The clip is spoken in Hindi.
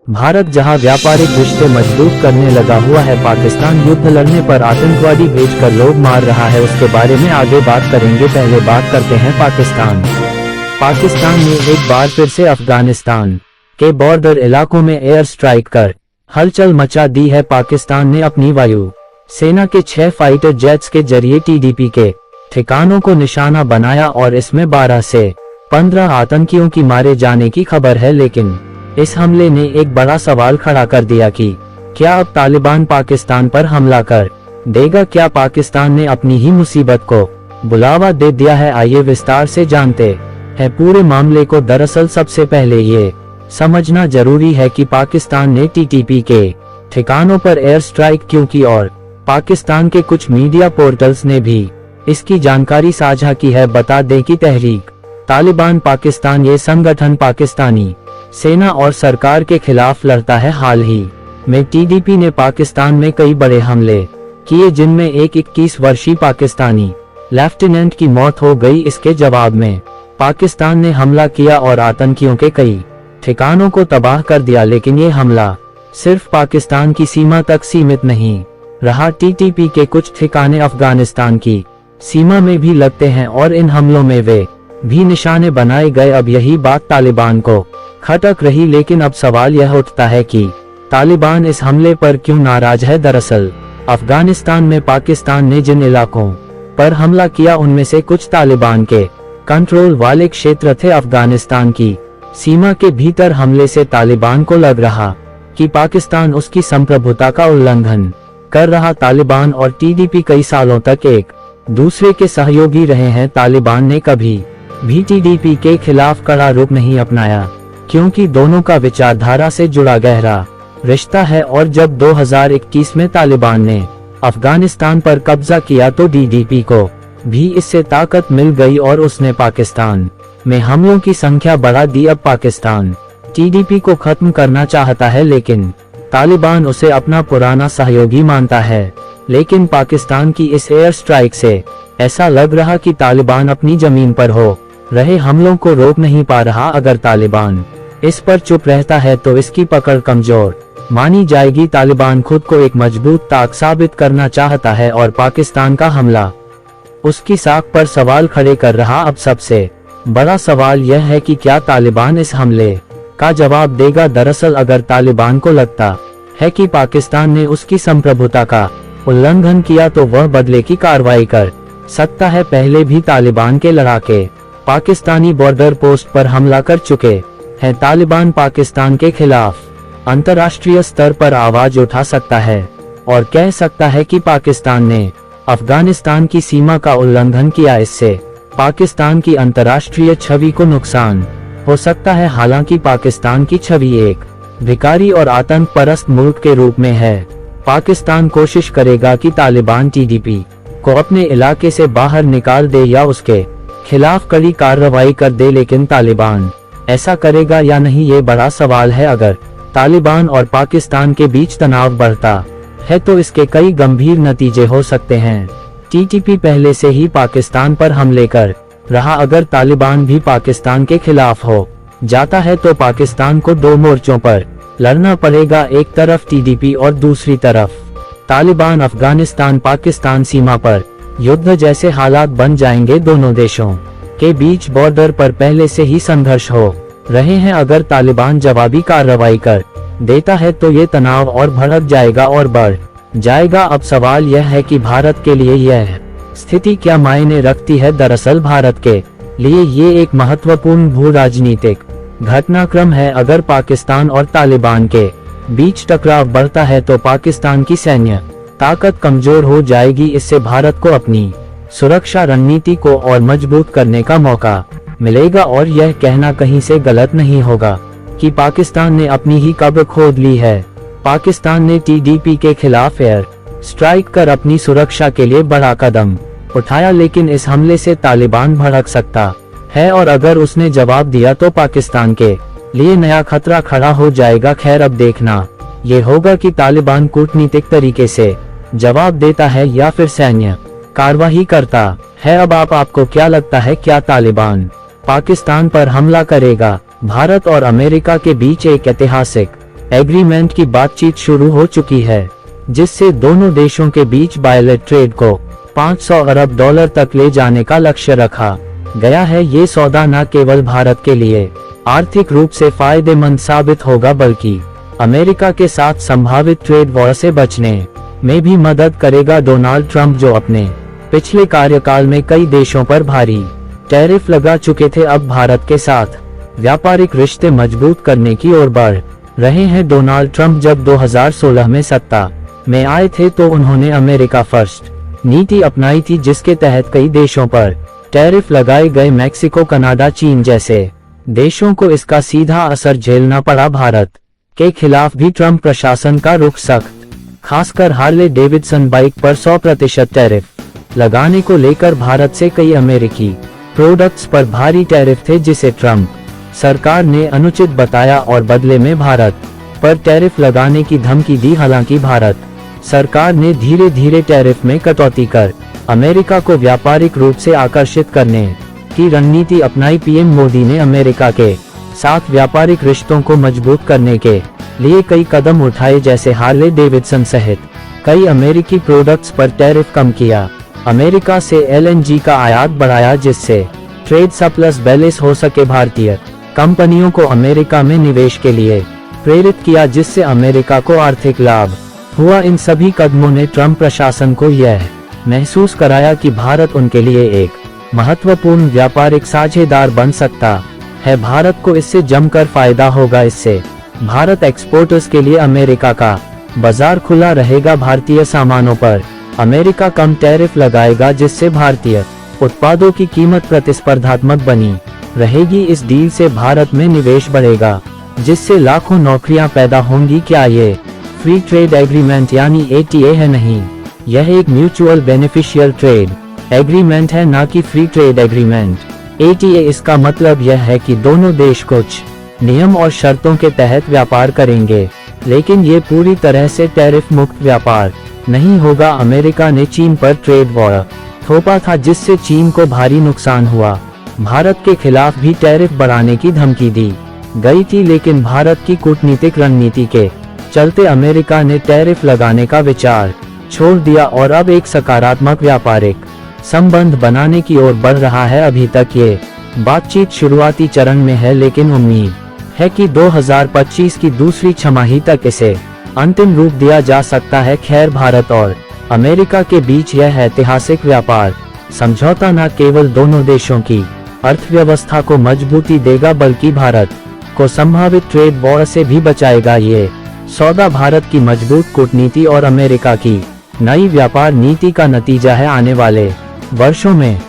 भारत जहां व्यापारिक रिश्ते मजबूत करने लगा हुआ है, पाकिस्तान युद्ध लड़ने पर आतंकवादी भेजकर लोग मार रहा है। उसके बारे में आगे बात करेंगे। पहले बात करते हैं पाकिस्तान ने एक बार फिर से अफगानिस्तान के बॉर्डर इलाकों में एयर स्ट्राइक कर हलचल मचा दी है। पाकिस्तान ने अपनी वायु सेना के 6 फाइटर जेट्स के जरिए टीडीपी के ठिकानों को निशाना बनाया और इसमें 12 से 15 आतंकियों की मारे जाने की खबर है। लेकिन इस हमले ने एक बड़ा सवाल खड़ा कर दिया कि क्या अब तालिबान पाकिस्तान पर हमला कर देगा? क्या पाकिस्तान ने अपनी ही मुसीबत को बुलावा दे दिया है? आइए विस्तार से जानते हैं पूरे मामले को। दरअसल सबसे पहले ये समझना जरूरी है कि पाकिस्तान ने टीटीपी के ठिकानों पर एयर स्ट्राइक क्यों की, और पाकिस्तान के कुछ मीडिया पोर्टल्स ने भी इसकी जानकारी साझा की है। बता दें कि तहरीक तालिबान पाकिस्तान ये संगठन पाकिस्तानी सेना और सरकार के खिलाफ लड़ता है। हाल ही में टीडीपी ने पाकिस्तान में कई बड़े हमले किए, जिनमें एक 21 वर्षीय पाकिस्तानी लेफ्टिनेंट की मौत हो गई। इसके जवाब में पाकिस्तान ने हमला किया और आतंकियों के कई ठिकानों को तबाह कर दिया। लेकिन ये हमला सिर्फ पाकिस्तान की सीमा तक सीमित नहीं रहा। टीटीपी के कुछ ठिकाने अफगानिस्तान की सीमा में भी लगते हैं और इन हमलों में वे भी निशाने बनाए गए। अब यही बात तालिबान को खटक रही, लेकिन अब सवाल यह उठता है कि तालिबान इस हमले पर क्यों नाराज है। दरअसल अफगानिस्तान में पाकिस्तान ने जिन इलाकों पर हमला किया उनमें से कुछ तालिबान के कंट्रोल वाले क्षेत्र थे। अफगानिस्तान की सीमा के भीतर हमले से तालिबान को लग रहा कि पाकिस्तान उसकी संप्रभुता का उल्लंघन कर रहा। तालिबान और टीडीपी कई सालों तक एक दूसरे के सहयोगी रहे हैं। तालिबान ने कभी भी टीडीपी के खिलाफ कड़ा रुख नहीं अपनाया, क्योंकि दोनों का विचारधारा से जुड़ा गहरा रिश्ता है। और जब 2021 में तालिबान ने अफगानिस्तान पर कब्जा किया तो टीडीपी को भी इससे ताकत मिल गई और उसने पाकिस्तान में हमलों की संख्या बढ़ा दी। अब पाकिस्तान टीडीपी को खत्म करना चाहता है, लेकिन तालिबान उसे अपना पुराना सहयोगी मानता है। लेकिन पाकिस्तान की इस एयर स्ट्राइक से ऐसा लग रहा कि तालिबान अपनी जमीन पर हो रहे हमलों को रोक नहीं पा रहा। अगर तालिबान इस पर चुप रहता है तो इसकी पकड़ कमजोर मानी जाएगी। तालिबान खुद को एक मजबूत ताकत साबित करना चाहता है और पाकिस्तान का हमला उसकी साख पर सवाल खड़े कर रहा। अब सबसे बड़ा सवाल यह है कि क्या तालिबान इस हमले का जवाब देगा? दरअसल अगर तालिबान को लगता है कि पाकिस्तान ने उसकी संप्रभुता का उल्लंघन किया तो वह बदले की कार्रवाई कर सकता है। पहले भी तालिबान के लड़ाके पाकिस्तानी बॉर्डर पोस्ट पर हमला कर चुके हैं। तालिबान पाकिस्तान के खिलाफ अंतर्राष्ट्रीय स्तर पर आवाज उठा सकता है और कह सकता है कि पाकिस्तान ने अफगानिस्तान की सीमा का उल्लंघन किया। इससे पाकिस्तान की अंतर्राष्ट्रीय छवि को नुकसान हो सकता है। हालांकि पाकिस्तान की छवि एक भिखारी और आतंक परस्त मुल्क के रूप में है। पाकिस्तान कोशिश करेगा कि तालिबान टीडीपी को अपने इलाके से बाहर निकाल दे या उसके खिलाफ कड़ी कार्रवाई कर दे, लेकिन तालिबान ऐसा करेगा या नहीं ये बड़ा सवाल है। अगर तालिबान और पाकिस्तान के बीच तनाव बढ़ता है तो इसके कई गंभीर नतीजे हो सकते हैं। टीटीपी पहले से ही पाकिस्तान पर हमले कर रहा। अगर तालिबान भी पाकिस्तान के खिलाफ हो जाता है तो पाकिस्तान को 2 मोर्चों पर लड़ना पड़ेगा, एक तरफ टीडीपी और दूसरी तरफ तालिबान। अफगानिस्तान पाकिस्तान सीमा पर युद्ध जैसे हालात बन जाएंगे। दोनों देशों के बीच बॉर्डर पर पहले से ही संघर्ष हो रहे हैं। अगर तालिबान जवाबी कार्रवाई कर देता है तो ये तनाव और भड़क जाएगा और बढ़ जाएगा। अब सवाल यह है कि भारत के लिए यह स्थिति क्या मायने रखती है? दरअसल भारत के लिए ये एक महत्वपूर्ण भू राजनीतिक घटनाक्रम है। अगर पाकिस्तान और तालिबान के बीच टकराव बढ़ता है तो पाकिस्तान की सैन्य ताकत कमजोर हो जाएगी। इससे भारत को अपनी सुरक्षा रणनीति को और मजबूत करने का मौका मिलेगा। और यह कहना कहीं से गलत नहीं होगा कि पाकिस्तान ने अपनी ही कब्र खोद ली है। पाकिस्तान ने टीडीपी के खिलाफ एयर स्ट्राइक कर अपनी सुरक्षा के लिए बड़ा कदम उठाया, लेकिन इस हमले से तालिबान भड़क सकता है और अगर उसने जवाब दिया तो पाकिस्तान के लिए नया खतरा खड़ा हो जाएगा। खैर अब देखना ये होगा कि तालिबान कूटनीतिक तरीके से जवाब देता है या फिर सैन्य कार्रवाई करता है। अब आपको क्या लगता है, क्या तालिबान पाकिस्तान पर हमला करेगा? भारत और अमेरिका के बीच एक ऐतिहासिक एग्रीमेंट की बातचीत शुरू हो चुकी है, जिससे दोनों देशों के बीच बायलेट ट्रेड को 500 अरब डॉलर तक ले जाने का लक्ष्य रखा गया है। ये सौदा न केवल भारत के लिए आर्थिक रूप से फायदेमंद साबित होगा, बल्कि अमेरिका के साथ संभावित ट्रेड वॉर से बचने में भी मदद करेगा। डोनाल्ड ट्रंप, जो अपने पिछले कार्यकाल में कई देशों पर भारी टैरिफ लगा चुके थे, अब भारत के साथ व्यापारिक रिश्ते मजबूत करने की ओर बढ़ रहे हैं। डोनाल्ड ट्रंप जब 2016 में सत्ता में आए थे तो उन्होंने अमेरिका फर्स्ट नीति अपनाई थी, जिसके तहत कई देशों पर टैरिफ लगाए गए। मैक्सिको, कनाडा, चीन जैसे देशों को इसका सीधा असर झेलना पड़ा। भारत के खिलाफ भी ट्रंप प्रशासन का रुख सख्त, खासकर हार्ले डेविडसन बाइक पर 100% टैरिफ लगाने को लेकर भारत से कई अमेरिकी प्रोडक्ट्स पर भारी टैरिफ थे, जिसे ट्रंप सरकार ने अनुचित बताया और बदले में भारत पर टैरिफ लगाने की धमकी दी। हालांकि भारत सरकार ने धीरे धीरे टैरिफ में कटौती कर अमेरिका को व्यापारिक रूप से आकर्षित करने की रणनीति अपनाई। पीएम मोदी ने अमेरिका के साथ व्यापारिक रिश्तों को मजबूत करने के लिए कई कदम उठाए, जैसे हार्ले डेविडसन सहित कई अमेरिकी प्रोडक्ट्स पर टैरिफ कम किया, अमेरिका से एलएनजी का आयात बढ़ाया, जिससे ट्रेड सरप्लस बैलेंस हो सके। भारतीय कंपनियों को अमेरिका में निवेश के लिए प्रेरित किया, जिससे अमेरिका को आर्थिक लाभ हुआ। इन सभी कदमों ने ट्रंप प्रशासन को यह महसूस कराया कि भारत उनके लिए एक महत्वपूर्ण व्यापारिक साझेदार बन सकता है। भारत को इससे जमकर फायदा होगा। इससे भारत एक्सपोर्टर्स के लिए अमेरिका का बाजार खुला रहेगा। भारतीय सामानों पर अमेरिका कम टैरिफ लगाएगा, जिससे भारतीय उत्पादों की कीमत प्रतिस्पर्धात्मक बनी रहेगी। इस डील से भारत में निवेश बढ़ेगा, जिससे लाखों नौकरियां पैदा होंगी। क्या ये फ्री ट्रेड एग्रीमेंट यानी एटीए है? नहीं, यह एक म्यूचुअल बेनिफिशियल ट्रेड एग्रीमेंट है, ना कि फ्री ट्रेड एग्रीमेंट। एटीए इसका मतलब यह है कि दोनों देश कुछ नियम और शर्तों के तहत व्यापार करेंगे, लेकिन ये पूरी तरह से टैरिफ मुक्त व्यापार नहीं होगा। अमेरिका ने चीन पर ट्रेड वॉर थोपा था, जिससे चीन को भारी नुकसान हुआ। भारत के खिलाफ भी टैरिफ बढ़ाने की धमकी दी गई थी, लेकिन भारत की कूटनीतिक रणनीति के चलते अमेरिका ने टैरिफ लगाने का विचार छोड़ दिया और अब एक सकारात्मक व्यापारिक संबंध बनाने की ओर बढ़ रहा है। अभी तक ये बातचीत शुरुआती चरण में है, लेकिन उम्मीद है कि 2025 की दूसरी छमाही तक इसे अंतिम रूप दिया जा सकता है। खैर, भारत और अमेरिका के बीच यह ऐतिहासिक व्यापार समझौता न केवल दोनों देशों की अर्थव्यवस्था को मजबूती देगा, बल्कि भारत को संभावित ट्रेड वॉर से भी बचाएगा। ये सौदा भारत की मजबूत कूटनीति और अमेरिका की नई व्यापार नीति का नतीजा है। आने वाले वर्षों में